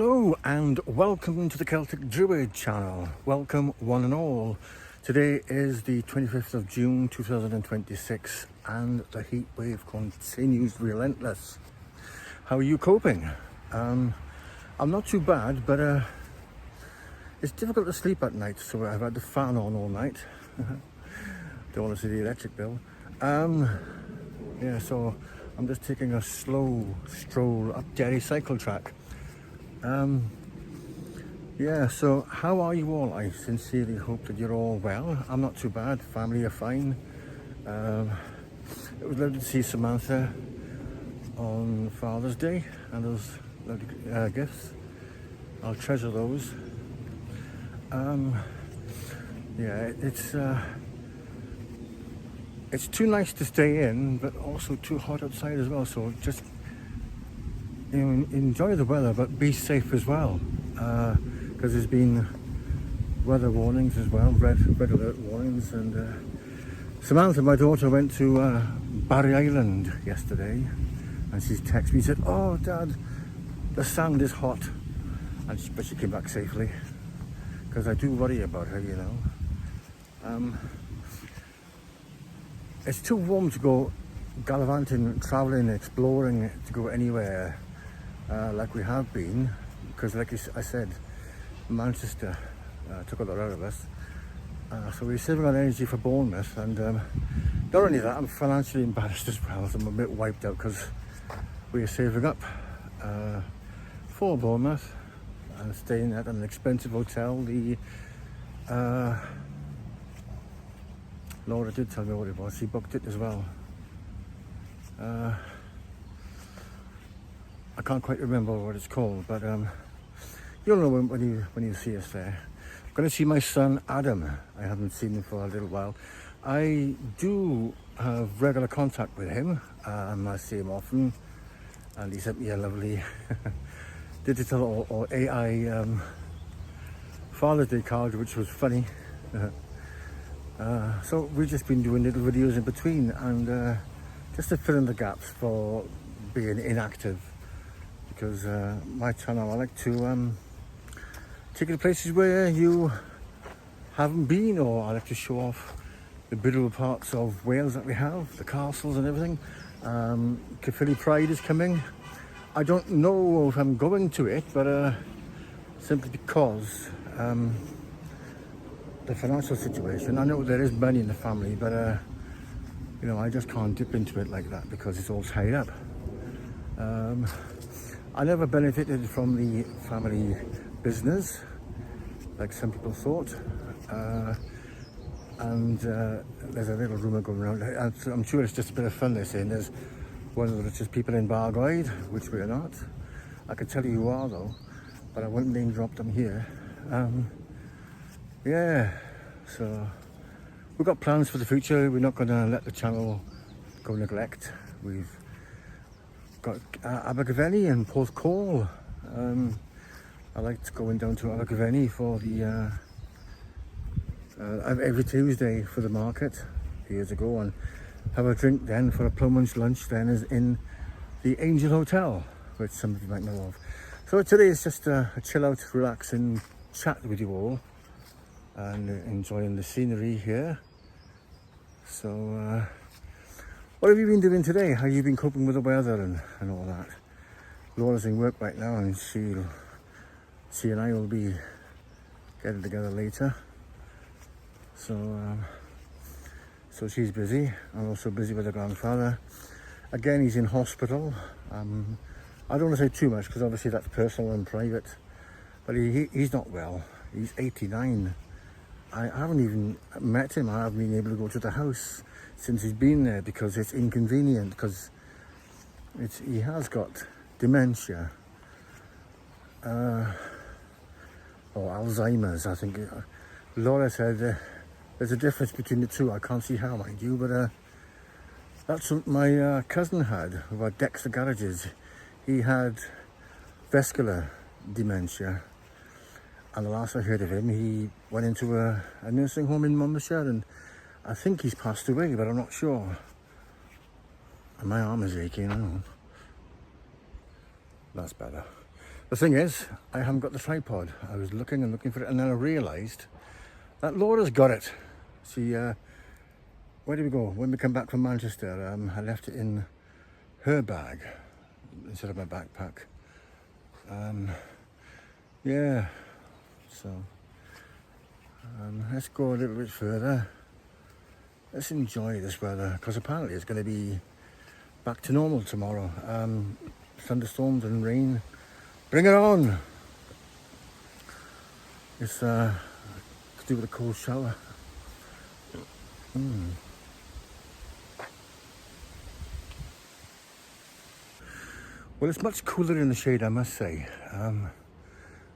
Hello and welcome to the Celtic Druid channel. Welcome one and all. Today is the 25th of June 2026 and the heat wave continues relentless. How are you coping? I'm not too bad, but it's difficult to sleep at night, so I've had the fan on all night. Don't want to see the electric bill. So I'm just taking a slow stroll up Derry cycle track. So how are you all? I sincerely hope that you're all well. I'm not too bad, family are fine. It was lovely to see Samantha on Father's Day and those lovely gifts. I'll treasure those. It's too nice to stay in, but also too hot outside as well, so just enjoy the weather, but be safe as well, because there's been weather warnings as well, red alert warnings. And Samantha, my daughter, went to Barry Island yesterday, and she's texted me, said, "Oh Dad, the sand is hot," but she came back safely, because I do worry about her, you know. It's too warm to go gallivanting, travelling, exploring, to go anywhere like we have been, because like I said, Manchester took a lot out of us, so we're saving on energy for Bournemouth. And not only that, I'm financially embarrassed as well, so I'm a bit wiped out because we're saving up for Bournemouth and staying at an expensive hotel. Laura did tell me what it was, she booked it as well. I can't quite remember what it's called, but you'll know when you see us there. I'm going to see my son Adam. I haven't seen him for a little while. I do have regular contact with him. I see him often, and he sent me a lovely digital or AI Father's Day card, which was funny. So we've just been doing little videos in between, and just to fill in the gaps for being inactive, because my channel, I like to take you to places where you haven't been, or I like to show off the beautiful parts of Wales that we have, the castles and everything. Caerphilly Pride is coming. I don't know if I'm going to it, but simply because the financial situation. I know there is money in the family, but I just can't dip into it like that because it's all tied up. I never benefited from the family business like some people thought, and there's a little rumour going around. I'm sure it's just a bit of fun. They're saying there's one of the richest people in Bargoed, which we're not. I could tell you who are though, but I won't name drop them here. So we've got plans for the future. We're not going to let the channel go neglect. We've got Abergavenny and Porthcawl. I liked going down to Abergavenny for the every Tuesday for the market years ago, and have a drink then for a plum lunch then is in the Angel Hotel, which some of you might know of. So today is just a chill out, relaxing chat with you all, and enjoying the scenery here. So what have you been doing today? How have you been coping with the weather and all that? Laura's in work right now, and she and I will be getting together later. So she's busy. I'm also busy with her grandfather. Again, he's in hospital. I don't want to say too much because obviously that's personal and private, but he's not well. He's 89. I haven't even met him. I haven't been able to go to the house since he's been there because it's inconvenient, because he has got dementia or Alzheimer's, I think. Laura said there's a difference between the two. I can't see how, mind you, but that's what my cousin had, who had Dexter Garages. He had vascular dementia. And the last I heard of him, he went into a nursing home in Monmouthshire, and I think he's passed away, but I'm not sure. And my arm is aching, I know. That's better. The thing is, I haven't got the tripod. I was looking and looking for it, and then I realised that Laura's got it. See, where did we go? When we come back from Manchester, I left it in her bag instead of my backpack. Yeah, so let's go a little bit further. Let's enjoy this weather, because apparently it's going to be back to normal tomorrow. Thunderstorms and rain. Bring it on! It's to do with a cold shower. Well, it's much cooler in the shade, I must say. A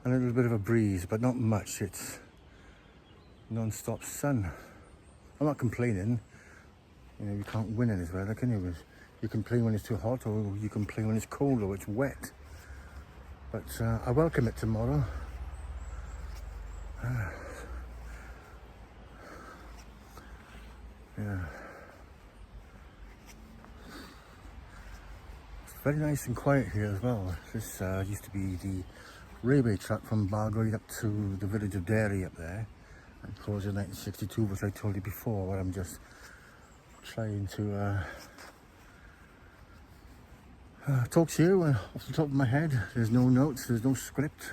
little bit of a breeze, but not much. It's non-stop sun. I'm not complaining. You know, you can't win in this weather, can you? You complain when it's too hot, or you complain when it's cold or it's wet. But I welcome it tomorrow. Yeah. It's very nice and quiet here as well. This used to be the railway track from Bargoed up to the village of Derry up there. It closed in 1962, which I told you before, where I'm just trying to talk to you off the top of my head. There's no notes, there's no script.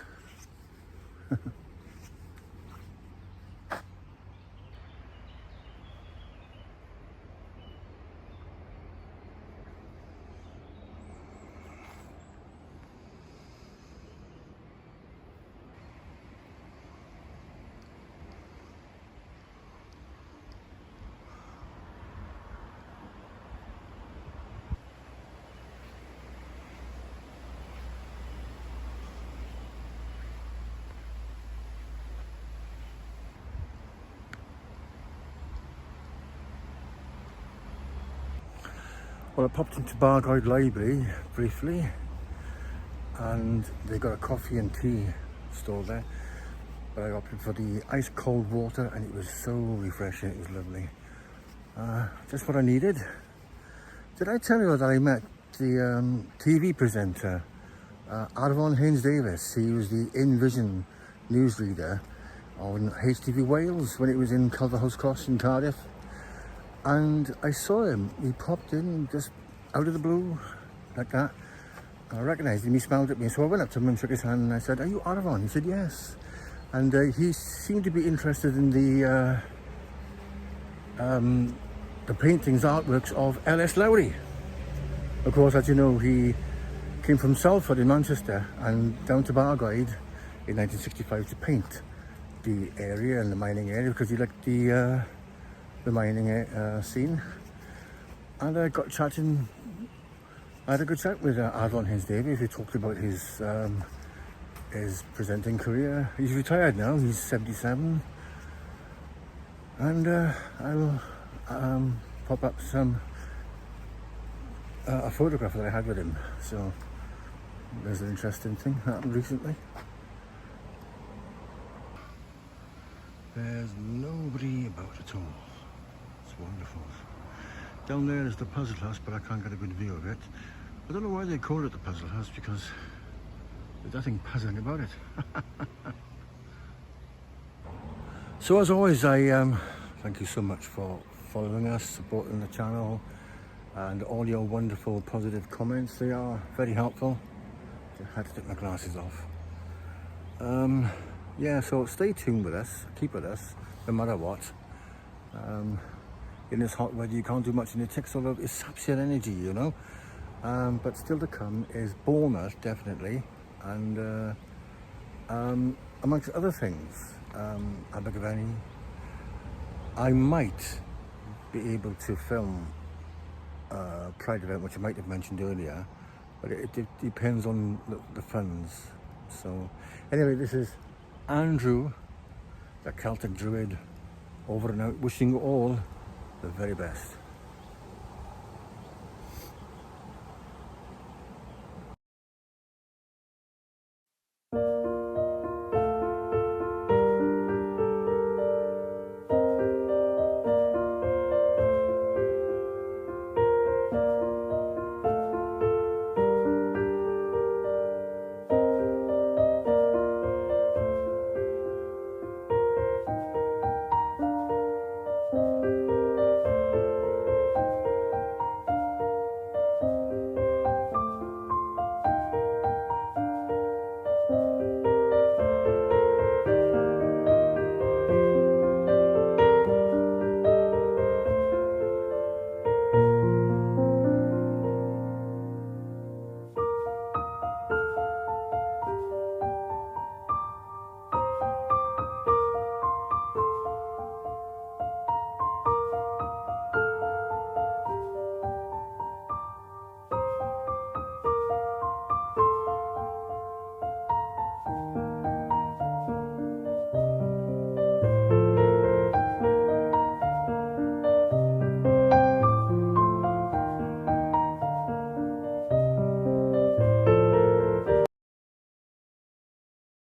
Well, I popped into Bargoed Library briefly, and they got a coffee and tea store there, but I opted for the ice cold water, and it was so refreshing. It was lovely. Just what I needed. Did I tell you that I met the TV presenter, Arfon Haynes Davies? He was the InVision newsreader on HTV Wales when it was in Culverhouse Cross in Cardiff. And I saw him. He popped in just out of the blue, like that. I recognised him. He smiled at me. So I went up to him and shook his hand, and I said, "Are you Arfon?" He said, "Yes." And he seemed to be interested in the paintings, artworks of L.S. Lowry. Of course, as you know, he came from Salford in Manchester and down to Bargoed in 1965 to paint the area and the mining area, because he liked the mining scene. And I got chatting. I had a good chat with Arfon Haynes Davies. We talked about his presenting career. He's retired now. He's 77, and I'll pop up a photograph that I had with him. So there's an interesting thing happened recently. There's nobody about at all. It's wonderful. Down there is the Puzzle House, but I can't get a good view of it. I don't know why they call it the Puzzle House, because there's nothing puzzling about it. So as always, I thank you so much for following us, supporting the channel, and all your wonderful positive comments. They are very helpful. I had to take my glasses off. Yeah, so stay tuned with us, keep with us, no matter what. In this hot weather, you can't do much, and it takes all of it saps your energy, you know. But still to come is Bournemouth, definitely, and amongst other things, Abergavenny. I might be able to film Pride event, which I might have mentioned earlier, but it depends on the funds. So anyway, this is Andrew, the Celtic Druid, over and out, wishing you all the very best.